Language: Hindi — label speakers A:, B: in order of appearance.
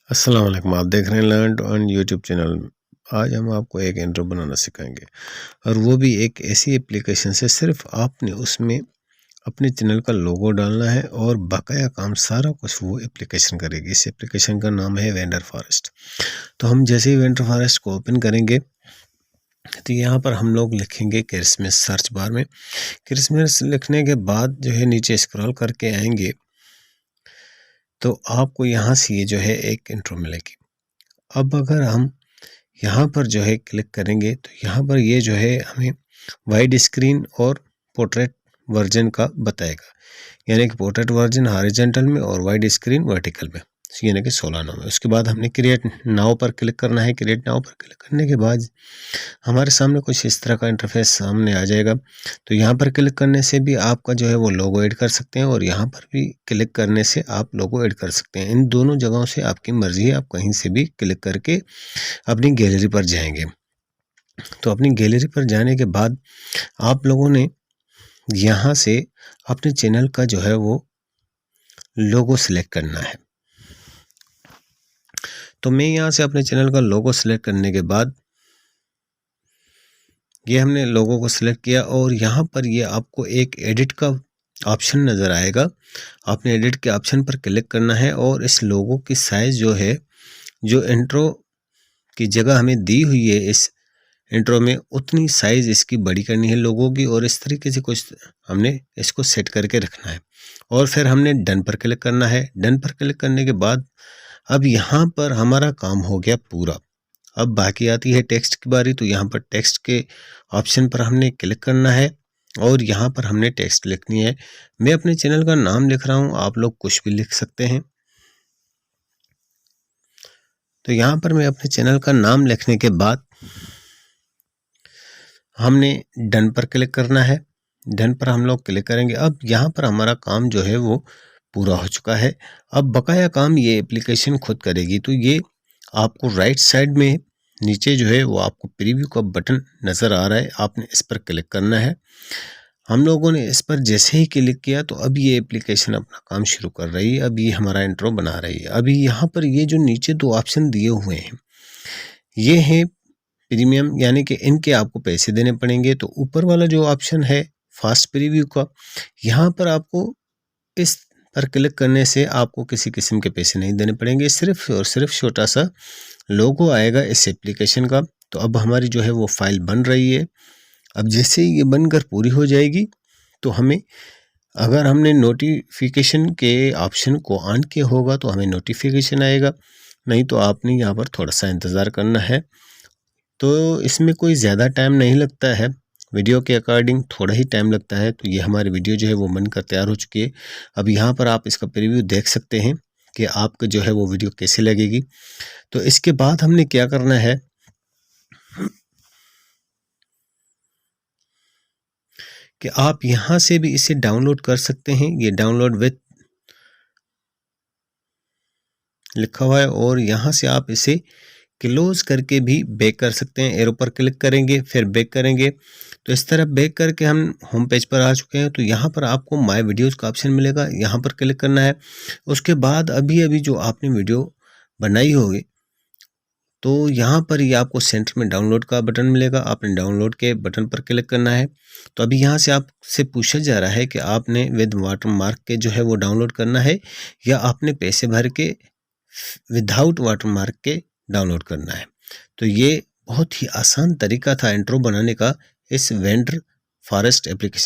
A: अस्सलाम वालेकुम। आप देख रहे हैं लर्न ऑन यूट्यूब चैनल। आज हम आपको एक इंट्रो बनाना सिखाएंगे और वो भी एक ऐसी एप्लीकेशन से। सिर्फ आपने उसमें अपने चैनल का लोगो डालना है और बकाया काम सारा कुछ वो एप्लीकेशन करेगी। इस एप्लीकेशन का नाम है वेंडर फॉरेस्ट। तो हम जैसे ही वेंडर फॉरेस्ट को ओपन करेंगे तो यहाँ पर हम लोग लिखेंगे क्रिसमस सर्च बार में। क्रिसमस लिखने के बाद जो है नीचे स्क्रॉल करके आएंगे तो आपको यहाँ से ये जो है एक इंट्रो मिलेगी। अब अगर हम यहाँ पर जो है क्लिक करेंगे तो यहाँ पर ये जो है हमें वाइड स्क्रीन और पोर्ट्रेट वर्जन का बताएगा, यानी कि पोर्ट्रेट वर्जन हॉरिजॉन्टल में और वाइड स्क्रीन वर्टिकल में, यानी कि 16:9 में। उसके बाद हमने क्रिएट नाउ पर क्लिक करना है। क्रिएट नाउ पर क्लिक करने के बाद हमारे सामने कुछ इस तरह का इंटरफेस सामने आ जाएगा। तो यहाँ पर क्लिक करने से भी आपका जो है वो लोगो ऐड कर सकते हैं और यहाँ पर भी क्लिक करने से आप लोगो ऐड कर सकते हैं। इन दोनों जगहों से आपकी मर्जी है, आप कहीं से भी क्लिक करके अपनी गैलरी पर जाएंगे। तो अपनी गैलरी पर जाने के बाद आप लोगों ने यहाँ से अपने चैनल का जो है वो लोगो सिलेक्ट करना है। तो मैं यहाँ से अपने चैनल का लोगो सिलेक्ट करने के बाद ये हमने लोगो को सिलेक्ट किया और यहाँ पर ये आपको एक एडिट का ऑप्शन नज़र आएगा। आपने एडिट के ऑप्शन पर क्लिक करना है और इस लोगो की साइज़ जो है, जो इंट्रो की जगह हमें दी हुई है इस इंट्रो में, उतनी साइज़ इसकी बड़ी करनी है लोगों की और इस तरीके से कुछ हमने इसको सेट करके रखना है। और फिर हमने डन पर क्लिक करना है। डन पर क्लिक करने के बाद अब यहाँ पर हमारा काम हो गया पूरा। अब बाकी आती है टेक्स्ट की बारी। तो यहाँ पर टेक्स्ट के ऑप्शन पर हमने क्लिक करना है और यहाँ पर हमने टेक्स्ट लिखनी है। मैं अपने चैनल का नाम लिख रहा हूँ, आप लोग कुछ भी लिख सकते हैं। तो यहाँ पर मैं अपने चैनल का नाम लिखने के बाद हमने डन पर क्लिक करना है। डन पर हम लोग क्लिक करेंगे। अब यहाँ पर हमारा काम जो है वो पूरा हो चुका है। अब बकाया काम ये एप्लीकेशन खुद करेगी। तो ये आपको राइट साइड में नीचे जो है वो आपको प्रीव्यू का बटन नज़र आ रहा है, आपने इस पर क्लिक करना है। हम लोगों ने इस पर जैसे ही क्लिक किया तो अब ये एप्लीकेशन अपना काम शुरू कर रही है। अब ये हमारा इंट्रो बना रही है। अभी यहाँ पर ये जो नीचे दो ऑप्शन दिए हुए हैं ये हैं प्रीमियम, यानी कि इनके आपको पैसे देने पड़ेंगे। तो ऊपर वाला जो ऑप्शन है फास्ट प्रीव्यू का, यहाँ पर आपको इस पर क्लिक करने से आपको किसी किस्म के पैसे नहीं देने पड़ेंगे, सिर्फ और सिर्फ छोटा सा लोगो आएगा इस एप्लीकेशन का। तो अब हमारी जो है वो फाइल बन रही है। अब जैसे ही ये बनकर पूरी हो जाएगी तो हमें, अगर हमने नोटिफिकेशन के ऑप्शन को ऑन किया होगा तो हमें नोटिफिकेशन आएगा, नहीं तो आपने यहाँ पर थोड़ा सा इंतज़ार करना है। तो इसमें कोई ज़्यादा टाइम नहीं लगता है, वीडियो के अकॉर्डिंग थोड़ा ही टाइम लगता है। तो ये हमारी वीडियो जो है वो बनकर तैयार हो चुकी है। अब यहाँ पर आप इसका प्रीव्यू देख सकते हैं कि आपको जो है वो वीडियो कैसे लगेगी। तो इसके बाद हमने क्या करना है कि आप यहाँ से भी इसे डाउनलोड कर सकते हैं। ये डाउनलोड विथ लिखा हुआ है और यहाँ से आप इसे क्लोज करके भी बैक कर सकते हैं। एरो पर क्लिक करेंगे फिर बैक करेंगे तो इस तरह बैक करके हम होम पेज पर आ चुके हैं। तो यहाँ पर आपको माय वीडियोज़ का ऑप्शन मिलेगा, यहाँ पर क्लिक करना है। उसके बाद अभी अभी जो आपने वीडियो बनाई होगी तो यहाँ पर ये आपको सेंटर में डाउनलोड का बटन मिलेगा, आपने डाउनलोड के बटन पर क्लिक करना है। तो अभी यहाँ से आपसे पूछा जा रहा है कि आपने विद वाटरमार्क के जो है वो डाउनलोड करना है या आपने पैसे भर के विदाउट वाटरमार्क के डाउनलोड करना है। तो ये बहुत ही आसान तरीका था इंट्रो बनाने का इस वेंडर फॉरेस्ट एप्लीकेशन।